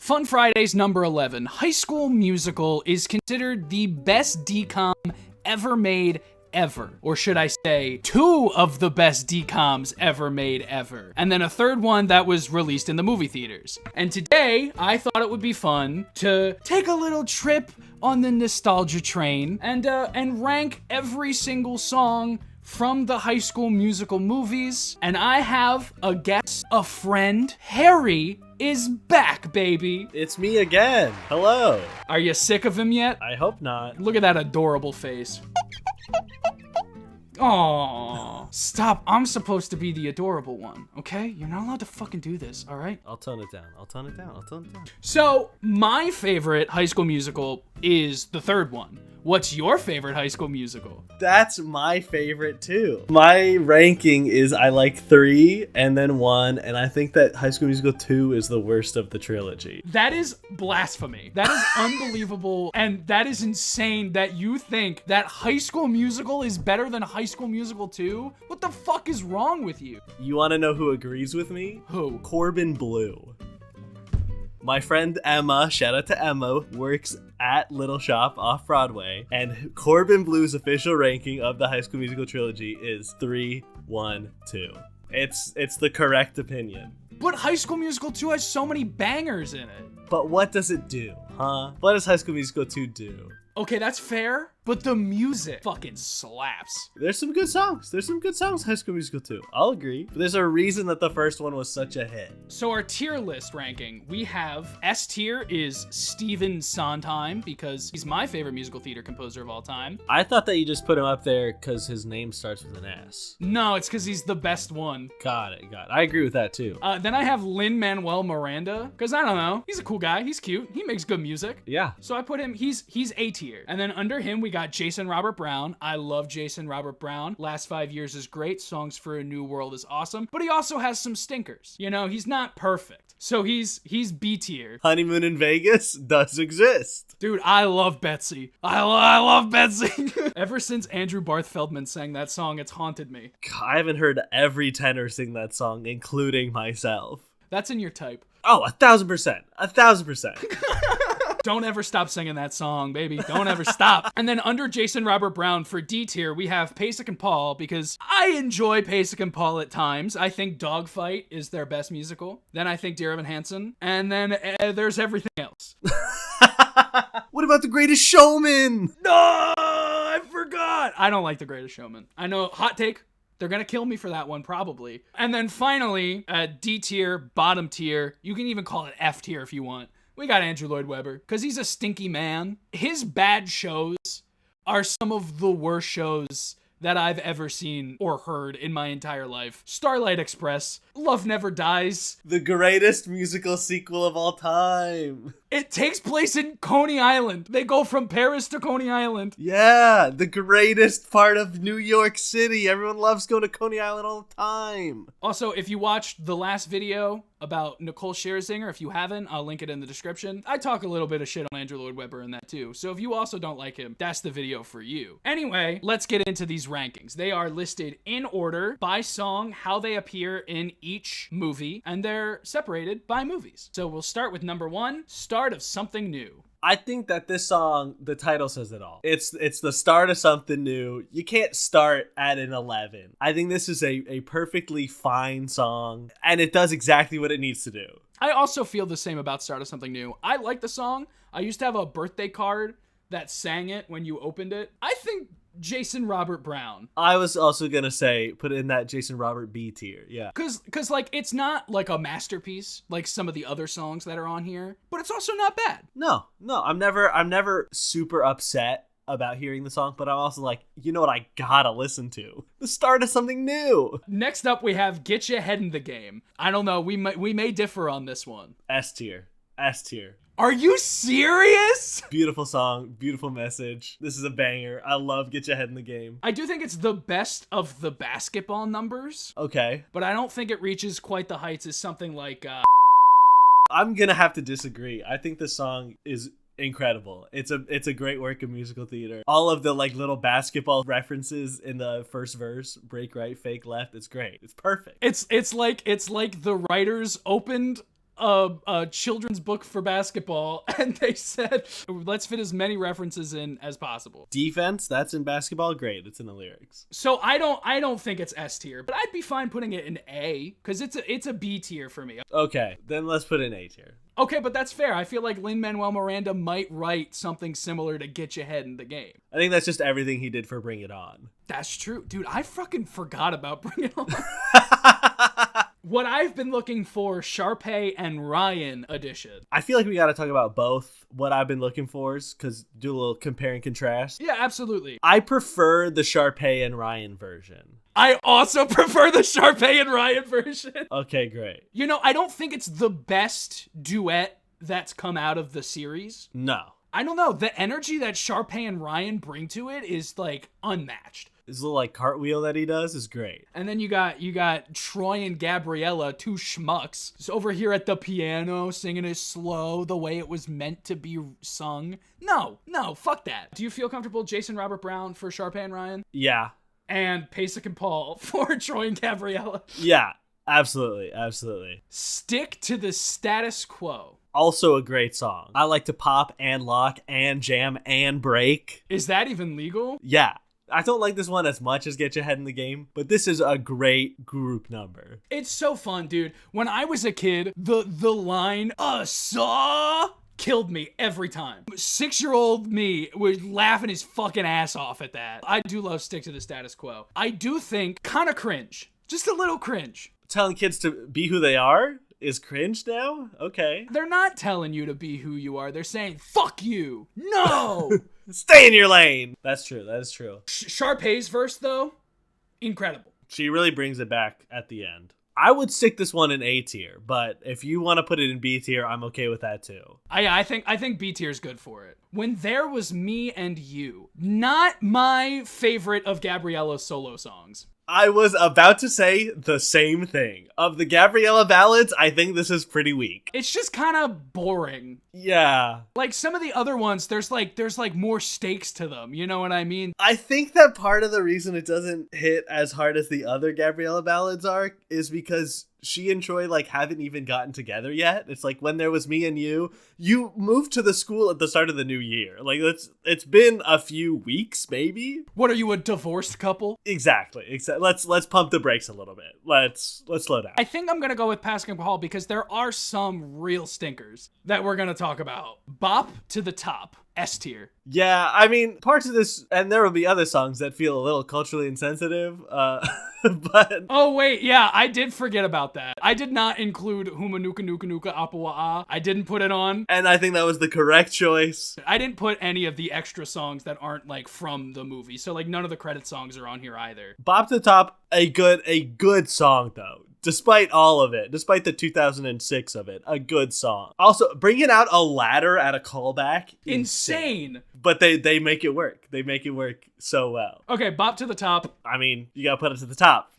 Fun Fridays number 11. High School Musical is considered the best DCOM ever made ever. Or should I say, two of the best DCOMs ever made ever. And then a third one that was released in the movie theaters. And today, I thought it would be fun to take a little trip on the nostalgia train and rank every single song from the High School Musical movies. And I have a guest, a friend. Harry is back, baby. It's me again. Hello. Are you sick of him yet? I hope not. Look at that adorable face. Aww. Stop. I'm supposed to be the adorable one, okay? You're not allowed to fucking do this, all right? I'll tone it down. So, my favorite High School Musical is the third one. What's your favorite High School Musical? That's my favorite too. My ranking is I like 3 and then 1, and I think that High School Musical 2 is the worst of the trilogy. That is blasphemy. That is unbelievable, and that is insane that you think that High School Musical is better than High School Musical 2? What the fuck is wrong with you? You want to know who agrees with me? Who? Corbin Blue. My friend Emma, shout out to Emma, works at Little Shop off Broadway, and Corbin Blue's official ranking of the High School Musical trilogy is 3, 1, 2. It's the correct opinion. But High School Musical 2 has so many bangers in it. But what does it do, huh? What does High School Musical 2 do? Okay, that's fair, but the music fucking slaps. There's some good songs. High School Musical 2. I'll agree. But there's a reason that the first one was such a hit. So our tier list ranking, we have S tier is Stephen Sondheim because he's my favorite musical theater composer of all time. I thought that you just put him up there because his name starts with an S. No, it's because he's the best one. Got it. I agree with that too. Then I have Lin-Manuel Miranda because I don't know. He's a cool guy. He's cute. He makes good music. Yeah. So I put him, he's A tier. And then under him, we got Jason Robert Brown. I love Jason Robert Brown. Last 5 Years is great. Songs for a New World is awesome. But he also has some stinkers. You know, he's not perfect. So he's B tier. Honeymoon in Vegas does exist. Dude, I love Betsy. I love Betsy. Ever since Andrew Barth Feldman sang that song, it's haunted me. I haven't heard every tenor sing that song, including myself. That's in your type. Oh, 1,000%. 1,000%. Don't ever stop singing that song, baby. Don't ever stop. And then under Jason Robert Brown for D tier, we have Pasek and Paul because I enjoy Pasek and Paul at times. I think Dogfight is their best musical. Then I think Dear Evan Hansen. And then there's everything else. What about The Greatest Showman? No, I forgot. I don't like The Greatest Showman. I know, hot take. They're going to kill me for that one, probably. And then finally, D tier, bottom tier. You can even call it F tier if you want. We got Andrew Lloyd Webber, because he's a stinky man. His bad shows are some of the worst shows that I've ever seen or heard in my entire life. Starlight Express, Love Never Dies. The greatest musical sequel of all time. It takes place in Coney Island. They go from Paris to Coney Island. Yeah, the greatest part of New York City. Everyone loves going to Coney Island all the time. Also, if you watched the last video about Nicole Scherzinger, if you haven't, I'll link it in the description. I talk a little bit of shit on Andrew Lloyd Webber in that too. So if you also don't like him, that's the video for you. Anyway, let's get into these rankings. They are listed in order by song, how they appear in each movie, and they're separated by movies. So we'll start with number 1, Start of Something New. I think that this song, the title says it all. It's the start of something new. You can't start at an 11. I think this is a perfectly fine song, and it does exactly what it needs to do. I also feel the same about Start of Something New. I like the song. I used to have a birthday card that sang it when you opened it. I think Jason Robert Brown. I was also gonna say, put it in that Jason Robert B tier, yeah. Cause like, it's not like a masterpiece like some of the other songs that are on here, but it's also not bad. No, I'm never super upset about hearing the song, but I'm also like, you know what I gotta listen to? The start of something new. Next up, we have Get Your Head in the Game. I don't know, we may differ on this one. S tier. Are you serious? Beautiful song, beautiful message. This is a banger. I love Get Your Head in the Game. I do think it's the best of the basketball numbers. Okay. But I don't think it reaches quite the heights as something like, I'm gonna have to disagree. I think this song is incredible. It's a great work of musical theater. All of the like little basketball references in the first verse, break right, fake left, it's great. It's perfect. It's like the writers opened a children's book for basketball, and they said, let's fit as many references in as possible. Defense, that's in basketball. Great, it's in the lyrics. So I don't think it's S tier, but I'd be fine putting it in A because it's a B tier for me. Okay, then let's put it in A tier. Okay, but that's fair. I feel like Lin-Manuel Miranda might write something similar to get you ahead in the game. I think that's just everything he did for Bring It On. That's true. Dude, I fucking forgot about Bring It On. What I've been looking for, Sharpay and Ryan edition. I feel like we got to talk about both what I've been looking for, because do a little compare and contrast. Yeah, absolutely. I prefer the Sharpay and Ryan version. I also prefer the Sharpay and Ryan version. Okay, great. You know, I don't think it's the best duet that's come out of the series. No. I don't know. The energy that Sharpay and Ryan bring to it is, like, unmatched. His little, like, cartwheel that he does is great. And then you got Troy and Gabriella, two schmucks, just over here at the piano singing it slow the way it was meant to be sung. No, fuck that. Do you feel comfortable Jason Robert Brown for Sharpay and Ryan? Yeah. And Pasek and Paul for Troy and Gabriella? Yeah, absolutely, absolutely. Stick to the status quo. Also a great song. I like to pop and lock and jam and break. Is that even legal? Yeah. I don't like this one as much as Get Your Head in the Game, but this is a great group number. It's so fun, dude. When I was a kid, the line, saw, killed me every time. 6-year-old me was laughing his fucking ass off at that. I do love Stick to the Status Quo. I do think kind of cringe. Just a little cringe. Telling kids to be who they are is cringe now? Okay. They're not telling you to be who you are. They're saying, fuck you. No. Stay in your lane. That's true. That is true. Sharpay's verse, though, incredible. She really brings it back at the end. I would stick this one in A tier, but if you want to put it in B tier, I'm okay with that too. I think B tier is good for it. When There Was Me and You, not my favorite of Gabriella's solo songs. I was about to say the same thing. Of the Gabriella ballads, I think this is pretty weak. It's just kind of boring. Yeah. Like some of the other ones, there's more stakes to them. You know what I mean? I think that part of the reason it doesn't hit as hard as the other Gabriella ballads are is because she and Troy like haven't even gotten together yet. It's like When There Was Me and You moved to the school at the start of the new year. Like it's been a few weeks, maybe. What are you, a divorced couple? Exactly. Let's pump the brakes a little bit. Let's slow down. I think I'm gonna go with Pasek and Paul because there are some real stinkers that we're gonna talk about. Bop to the Top, S tier. Yeah, I mean, parts of this, and there will be other songs that feel a little culturally insensitive, but... Oh, wait, yeah, I did forget about that. I did not include Huma Nuka Nuka Nuka Apawa'a. I didn't put it on. And I think that was the correct choice. I didn't put any of the extra songs that aren't, like, from the movie, so, like, none of the credit songs are on here either. Bop to the Top, a good song, though. Despite all of it, despite the 2006 of it, a good song. Also, bringing out a ladder at a callback, insane. But they make it work. They make it work so well. Okay, Bop to the Top. I mean, you gotta put it to the top.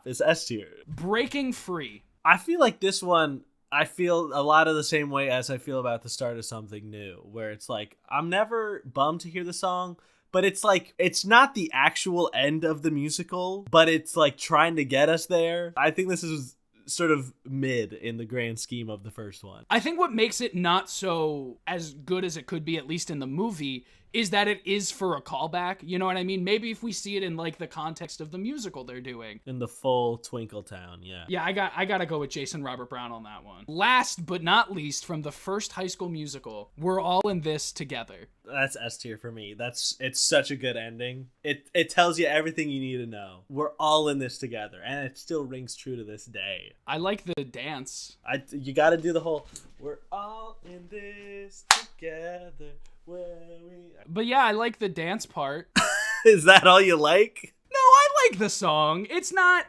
It's S tier. Breaking Free. I feel like this one, I feel a lot of the same way as I feel about the start of something new, where it's like, I'm never bummed to hear the song, but it's like, it's not the actual end of the musical, but it's like trying to get us there. I think this is sort of mid in the grand scheme of the first one. I think what makes it not so as good as it could be, at least in the movie, is that it is for a callback. You know what I mean? Maybe if we see it in like the context of the musical they're doing. In the full Twinkletown, yeah. Yeah, I gotta go with Jason Robert Brown on that one. Last but not least, from the first High School Musical, We're All in This Together. That's S tier for me. It's such a good ending. It tells you everything you need to know. We're all in this together, and it still rings true to this day. I like the dance. You got to do the whole "We're all in this together." But yeah, I like the dance part. Is that all you like? No, I like the song. It's not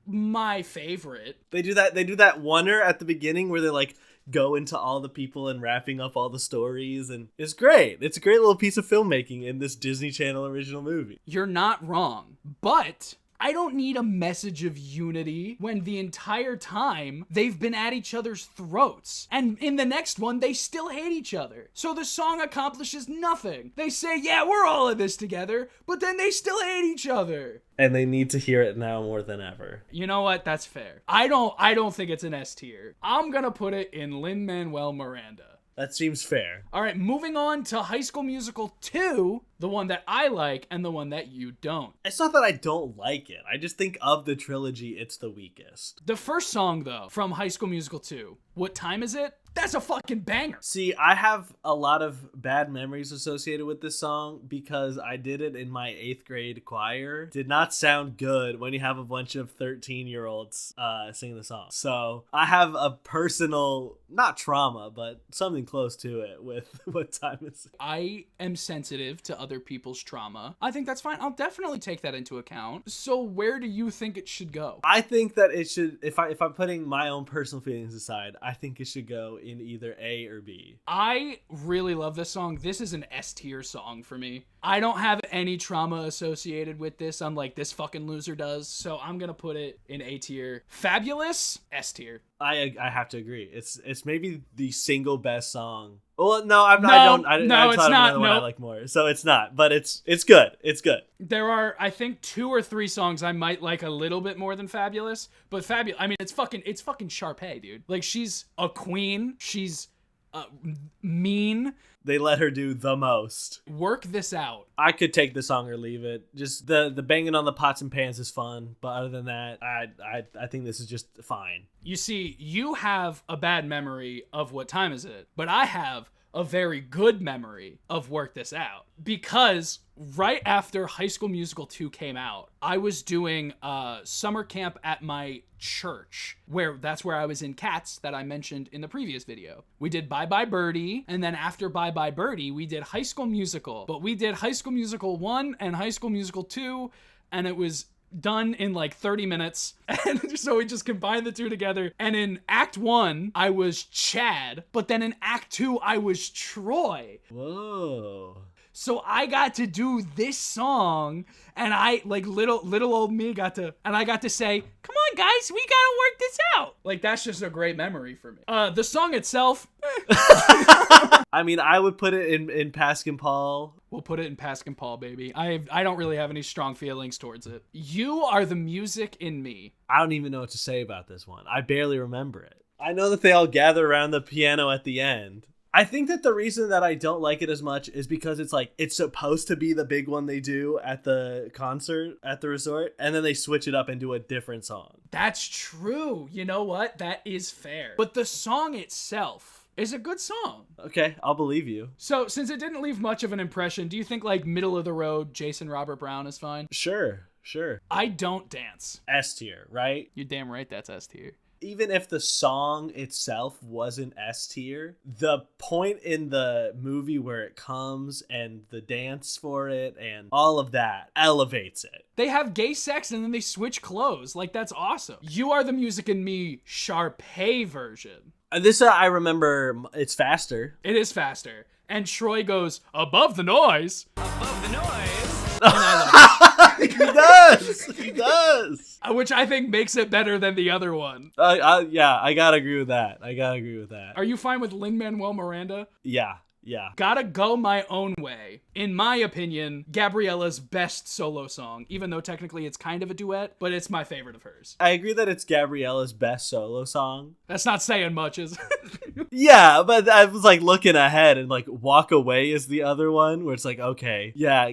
my favorite. They do that oneer at the beginning where they like go into all the people and wrapping up all the stories, and it's great. It's a great little piece of filmmaking in this Disney Channel original movie. You're not wrong, but I don't need a message of unity when the entire time they've been at each other's throats. And in the next one, they still hate each other. So the song accomplishes nothing. They say, yeah, we're all in this together, but then they still hate each other. And they need to hear it now more than ever. You know what? That's fair. I don't think it's an S tier. I'm gonna put it in Lin-Manuel Miranda. That seems fair. All right, moving on to High School Musical 2, the one that I like and the one that you don't. It's not that I don't like it. I just think of the trilogy, it's the weakest. The first song, though, from High School Musical 2, What Time Is It? That's a fucking banger. See, I have a lot of bad memories associated with this song because I did it in my 8th grade choir. Did not sound good when you have a bunch of 13-year-olds singing the song. So I have a personal, not trauma, but something close to it with What Time Is It? I am sensitive to other people's trauma. I think that's fine. I'll definitely take that into account. So where do you think it should go? I think that it should, if I'm putting my own personal feelings aside, I think it should go in either A or B. I really love this song. This is an S tier song for me. I don't have any trauma associated with this, unlike this fucking loser does. So I'm gonna put it in A tier. Fabulous, S tier. I have to agree. It's maybe the single best song. Well, no, I'm not. No, it's not. One I like more, so it's not. But it's good. It's good. There are, I think, 2 or 3 songs I might like a little bit more than Fabulous, but Fabulous. I mean, it's fucking Sharpay, dude. Like, she's a queen. She's mean. They let her do the most. Work This Out. I could take the song or leave it. Just the banging on the pots and pans is fun, but other than that, I think this is just fine. You see, you have a bad memory of What Time Is It? But I have a very good memory of Work This Out, because right after High School Musical 2 came out, I was doing summer camp at my church, that's where I was in Cats that I mentioned in the previous video. We did Bye Bye Birdie, and then after Bye Bye Birdie, we did High School Musical. But we did High School Musical 1 and High School Musical 2, and it was done in like 30 minutes. And so we just combined the two together. And in Act 1, I was Chad, but then in Act 2, I was Troy. Whoa. So I got to do this song, and I, like, little old me got to say, come on guys, we gotta work this out. Like, that's just a great memory for me. The song itself, I mean, I would put it in Paskin Paul. We'll put it in Paskin Paul, baby. I don't really have any strong feelings towards it. You Are the Music in Me. I don't even know what to say about this one. I barely remember it. I know that they all gather around the piano at the end. I think that the reason that I don't like it as much is because it's supposed to be the big one they do at the concert at the resort, and then they switch it up and do a different song. That's true. You know what? That is fair. But the song itself is a good song. Okay, I'll believe you. So, since it didn't leave much of an impression, do you think, like, middle of the road Jason Robert Brown is fine? Sure. I don't dance. S tier, right? You're damn right that's S tier. Even if the song itself wasn't S tier, the point in the movie where it comes and the dance for it and all of that elevates it. They have gay sex and then they switch clothes. Like, that's awesome. You Are the Music in Me Sharpay version. This, I remember, it's faster. It is faster. And Troy goes, above the noise. Above the noise. He does. Which I think makes it better than the other one. Yeah, I gotta agree with that. Are you fine with Lin-Manuel Miranda? Yeah. Gotta Go My Own Way. In my opinion, Gabriella's best solo song, even though technically it's kind of a duet, but it's my favorite of hers. I agree that it's Gabriella's best solo song. That's not saying much, is it? Yeah, but I was like looking ahead and like Walk Away is the other one where it's like, okay, yeah,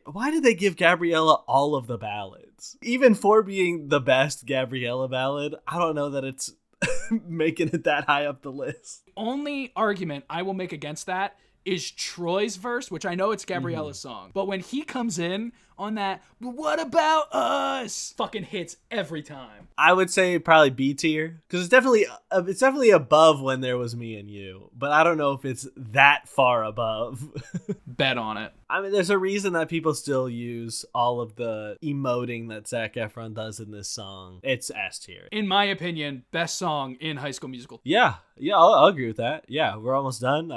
why did they give Gabriella all of the ballads? Even for being the best Gabriella ballad, I don't know that it's making it that high up the list. Only argument I will make against that is Troy's verse, which I know it's Gabriella's song, but when he comes in on that, but what about us? Fucking hits every time. I would say probably B tier because it's definitely above When There Was Me and You, but I don't know if it's that far above. Bet on it. I mean, there's a reason that people still use all of the emoting that Zac Efron does in this song. It's S tier. In my opinion, best song in High School Musical. Yeah, I'll agree with that. Yeah, we're almost done.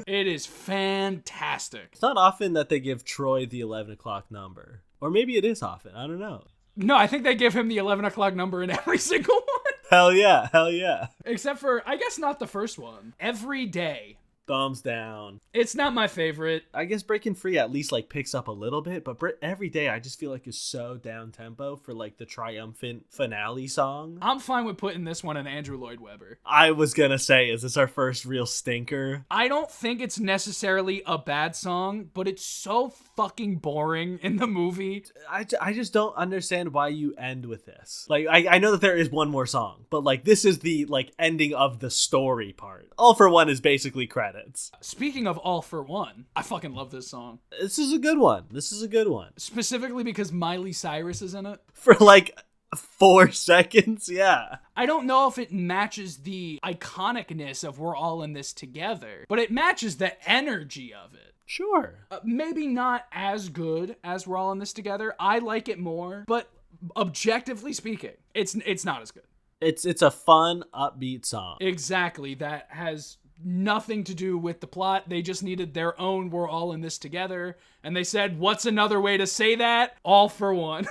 It is fantastic. It's not often that they give Troy the 11 o'clock number. Or maybe it is often. I don't know. No, I think they give him the 11 o'clock number in every single one. Hell yeah, hell yeah. Except for, I guess not the first one. Every Day. Thumbs down. It's not my favorite. I guess Breaking Free at least like picks up a little bit, but Every Day I just feel like is so down tempo for like the triumphant finale song. I'm fine with putting this one in Andrew Lloyd Webber. I was gonna say, is this our first real stinker? I don't think it's necessarily a bad song, but it's so fucking boring in the movie. I just don't understand why you end with this. Like, I know that there is one more song, but like this is the like ending of the story part. All for One is basically credits. Speaking of All for One, I fucking love this song. This is a good one. This is a good one. Specifically because Miley Cyrus is in it. For like 4 seconds, yeah. I don't know if it matches the iconicness of We're All in This Together, but it matches the energy of it. Sure. Maybe not as good as We're All in This Together. I like it more, but objectively speaking, it's not as good. It's a fun, upbeat song. Exactly. That has nothing to do with the plot. They just needed their own We're All in This Together, and they said, what's another way to say that? All for One.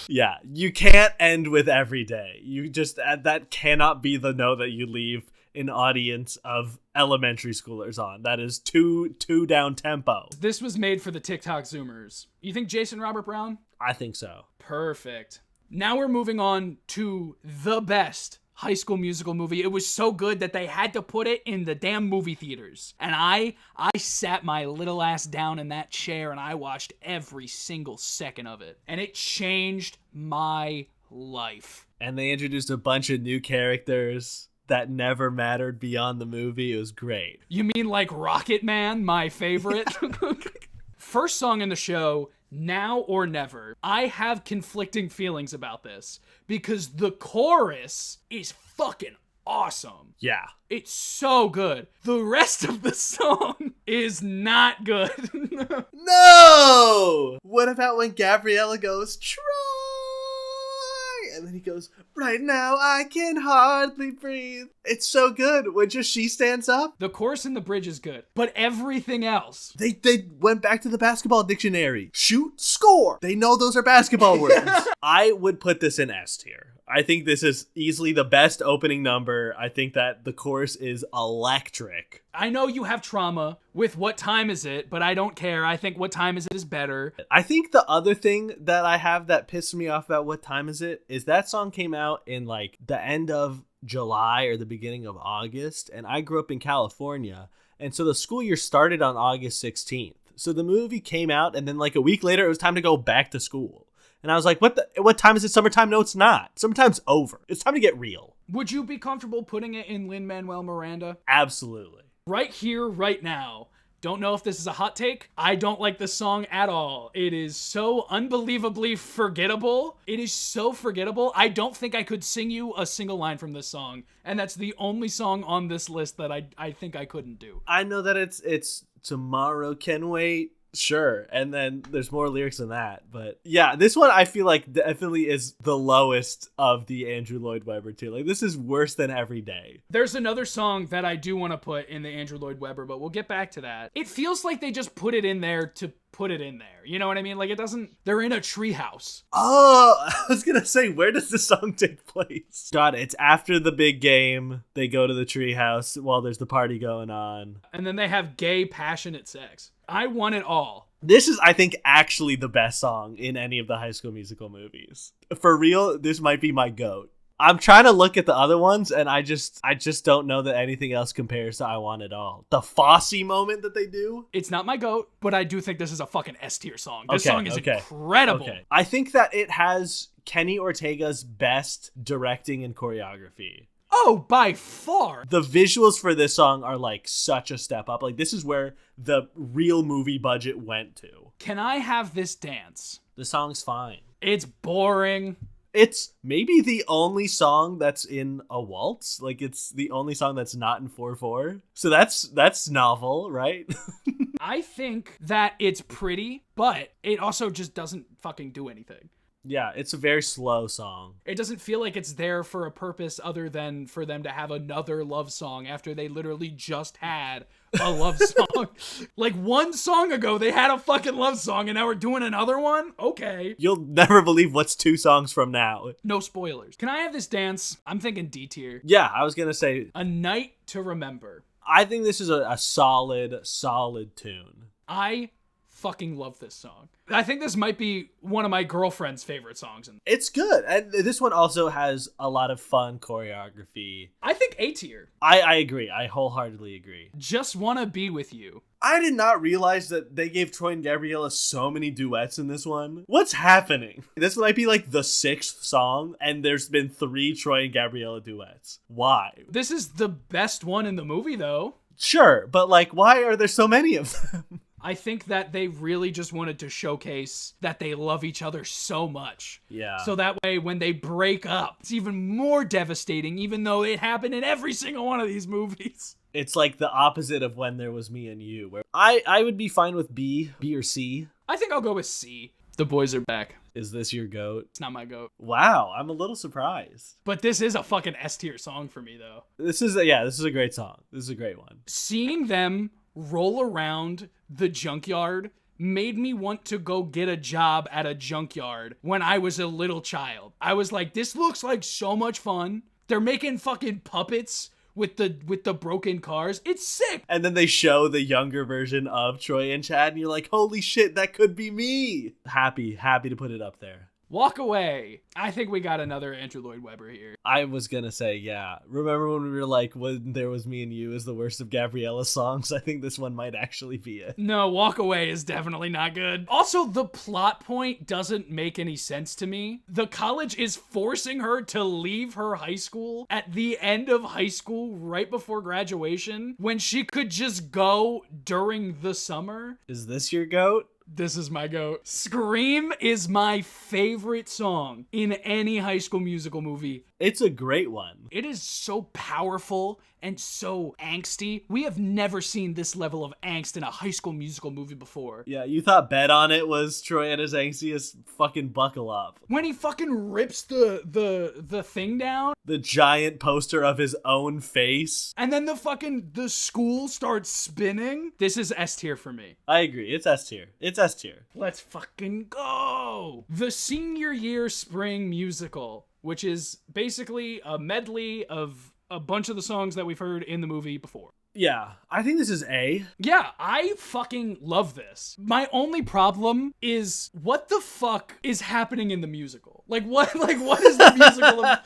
Yeah, you can't end with Every Day. You just, that cannot be the note that you leave an audience of elementary schoolers on. That is too down tempo. This was made for the TikTok Zoomers. You think Jason Robert Brown? I think so. Perfect. Now we're moving on to the best High School Musical movie. It was so good that they had to put it in the damn movie theaters. And I sat my little ass down in that chair and I watched every single second of it. And it changed my life. And they introduced a bunch of new characters that never mattered beyond the movie. It was great. You mean like Rocket Man, my favorite? First song in the show, Now or Never. I have conflicting feelings about this because the chorus is fucking awesome. Yeah. It's so good. The rest of the song is not good. No! What about when Gabriella goes, Troy? And then he goes, right now I can hardly breathe. It's so good when just she stands up. The chorus and the bridge is good, but everything else. They went back to the basketball dictionary. Shoot, score. They know those are basketball words. I would put this in S tier. I think this is easily the best opening number. I think that the chorus is electric. I know you have trauma with What Time Is It, but I don't care. I think What Time Is It is better. I think the other thing that I have that pissed me off about What Time Is It is that song came out in like the end of July or the beginning of August, and I grew up in California, and so the school year started on August 16th. So the movie came out, and then like a week later, it was time to go back to school. And I was like, what time is it? Summertime? No, it's not. Summertime's over. It's time to get real. Would you be comfortable putting it in Lin-Manuel Miranda? Absolutely. Right here, right now. Don't know if this is a hot take. I don't like this song at all. It is so unbelievably forgettable. It is so forgettable. I don't think I could sing you a single line from this song. And that's the only song on this list that I think I couldn't do. I know that it's Tomorrow Can Wait. Sure, and then there's more lyrics than that, but yeah, this one I feel like definitely is the lowest of the Andrew Lloyd Webber too. Like, this is worse than Every Day. There's another song that I do want to put in the Andrew Lloyd Webber, but we'll get back to that. It feels like they just put it in there to put it in there. You know what I mean? Like, it doesn't... They're in a treehouse. Oh, I was gonna say, where does the song take place? God, it's after the big game. They go to the treehouse while there's the party going on. And then they have gay, passionate sex. I want it all. This is, I think, actually the best song in any of the High School Musical movies. For real, this might be my GOAT. I'm trying to look at the other ones, and I just don't know that anything else compares to I Want It All. The Fosse moment that they do. It's not my GOAT, but I do think this is a fucking S tier song. This song is incredible. Okay. I think that it has Kenny Ortega's best directing and choreography. Oh, by far. The visuals for this song are like such a step up. Like, this is where the real movie budget went to. Can I have this dance? The song's fine. It's boring. It's maybe the only song that's in a waltz. Like, it's the only song that's not in 4/4. So that's novel, right? I think that it's pretty, but it also just doesn't fucking do anything. Yeah, it's a very slow song. It doesn't feel like it's there for a purpose other than for them to have another love song after they literally just had a love song. Like 1 song ago, they had a fucking love song and now we're doing another one? Okay. You'll never believe what's 2 songs from now. No spoilers. Can I have this dance? I'm thinking D tier. Yeah, I was gonna say, A Night to Remember. I think this is a solid tune. I fucking love this song. I think this might be one of my girlfriend's favorite songs. It's good. And this one also has a lot of fun choreography. I think A tier. I agree. I wholeheartedly agree. Just Wanna Be With You. I did not realize that they gave Troy and Gabriella so many duets in this one. What's happening? This might be like the 6th song, and there's been 3 Troy and Gabriella duets. Why? This is the best one in the movie, though. Sure, but like, why are there so many of them? I think that they really just wanted to showcase that they love each other so much. Yeah. So that way, when they break up, it's even more devastating, even though it happened in every single one of these movies. It's like the opposite of When There Was Me and You, where I would be fine with B or C. I think I'll go with C. The boys are back. Is this your goat? It's not my goat. Wow, I'm a little surprised. But this is a fucking S tier song for me, though. This is a great song. This is a great one. Seeing them roll around the junkyard made me want to go get a job at a junkyard when I was a little child. I was like, this looks like so much fun. They're making fucking puppets with the broken cars. It's sick. And then they show the younger version of Troy and Chad, and you're like, holy shit, that could be me. Happy to put it up there. Walk Away. I think we got another Andrew Lloyd Webber here. I was gonna say, yeah. Remember when we were like, When There Was Me and You is the worst of Gabriella's songs? I think this one might actually be it. No, Walk Away is definitely not good. Also, the plot point doesn't make any sense to me. The college is forcing her to leave her high school at the end of high school, right before graduation, when she could just go during the summer. Is this your goat? This is my goat. Scream is my favorite song in any High School Musical movie. It's a great one. It is so powerful and so angsty. We have never seen this level of angst in a High School Musical movie before. Yeah, you thought Bet on It was Troy at his angstiest? Fucking buckle up. When he fucking rips the thing down. The giant poster of his own face. And then the school starts spinning. This is S tier for me. I agree. It's S tier. It's S tier. Let's fucking go. The Senior Year Spring Musical, which is basically a medley of a bunch of the songs that we've heard in the movie before. Yeah, I think this is A. Yeah, I fucking love this. My only problem is what the fuck is happening in the musical? What is the musical of,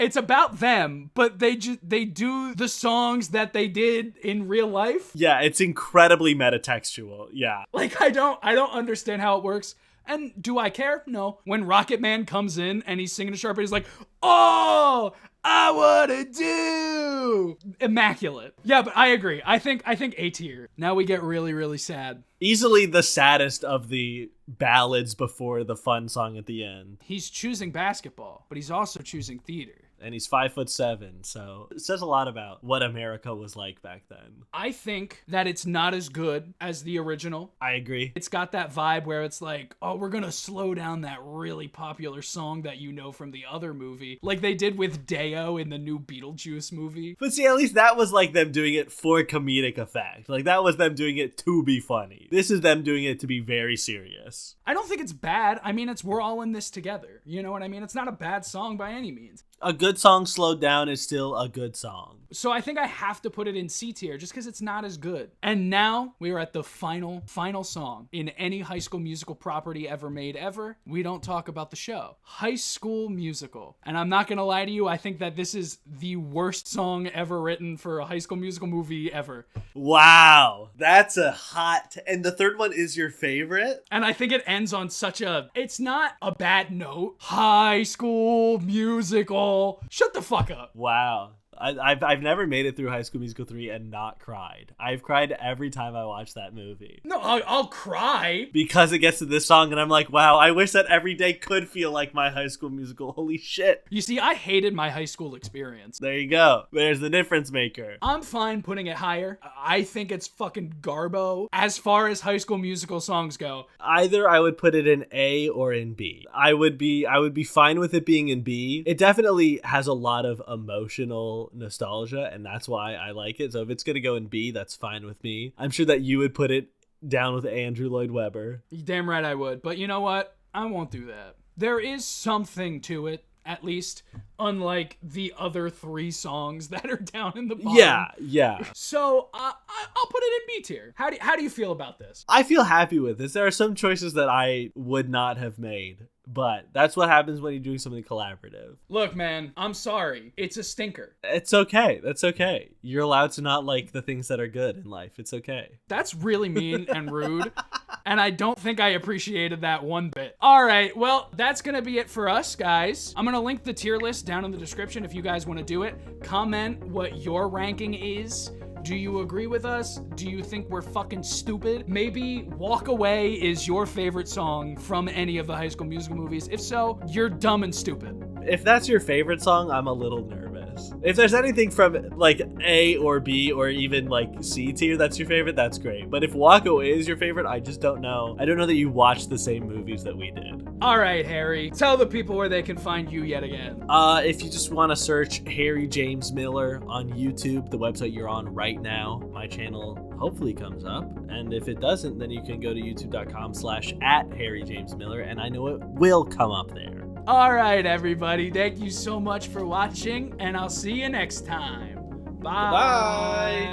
it's about them, but they do the songs that they did in real life. Yeah, it's incredibly metatextual. Yeah. I don't understand how it works. And do I care? No. When Rocket Man comes in and he's singing to Sharpie, he's like, oh, I wanna do immaculate. Yeah, but I agree. I think A tier. Now we get really, really sad. Easily the saddest of the ballads before the fun song at the end. He's choosing basketball, but he's also choosing theater. And he's 5'7", so it says a lot about what America was like back then. I think that it's not as good as the original. I agree. It's got that vibe where it's like, oh, we're gonna slow down that really popular song that you know from the other movie, like they did with Deo in the new Beetlejuice movie. But see, at least that was like them doing it for comedic effect. Like that was them doing it to be funny. This is them doing it to be very serious. I don't think it's bad. I mean, we're all in this together. You know what I mean? It's not a bad song by any means. A good song slowed down is still a good song. So I think I have to put it in C tier just because it's not as good. And now we are at the final song in any High School Musical property ever made ever. We don't talk about the show. High School Musical. And I'm not going to lie to you, I think that this is the worst song ever written for a High School Musical movie ever. Wow. That's a hot... And the third one is your favorite? And I think it ends on it's not a bad note. High School Musical. Shut the fuck up. Wow. I've never made it through High School Musical 3 and not cried. I've cried every time I watch that movie. No, I'll cry. Because it gets to this song and I'm like, wow, I wish that every day could feel like my High School Musical. Holy shit. You see, I hated my high school experience. There you go. There's the difference maker. I'm fine putting it higher. I think it's fucking garbo as far as High School Musical songs go. Either I would put it in A or in B. I would be fine with it being in B. It definitely has a lot of emotional nostalgia, and that's why I like it. So if it's gonna go in B, that's fine with me. I'm sure that you would put it down with Andrew Lloyd Webber. Damn right I would. But you know what? I won't do that. There is something to it, at least, unlike the other 3 songs that are down in the bottom. Yeah. So I'll put it in B tier. How do you feel about this? I feel happy with this. There are some choices that I would not have made, but that's what happens when you're doing something collaborative. Look, man, I'm sorry. It's a stinker. It's okay. That's okay. You're allowed to not like the things that are good in life. It's okay. That's really mean and rude. And I don't think I appreciated that one bit. All right, well, that's going to be it for us, guys. I'm going to link the tier list down in the description if you guys want to do it. Comment what your ranking is. Do you agree with us? Do you think we're fucking stupid? Maybe Walk Away is your favorite song from any of the High School Musical movies. If so, you're dumb and stupid. If that's your favorite song, I'm a little nervous. If there's anything from like A or B or even like C tier that's your favorite, that's great. But if Walk Away is your favorite, I just don't know. I don't know that you watched the same movies that we did. All right, Harry, tell the people where they can find you yet again. If you just want to search Harry James Miller on YouTube, the website you're on right now, my channel hopefully comes up. And if it doesn't, then you can go to youtube.com/@HarryJamesMiller, and I know it will come up there. All right, everybody. Thank you so much for watching, and I'll see you next time. Bye. Bye.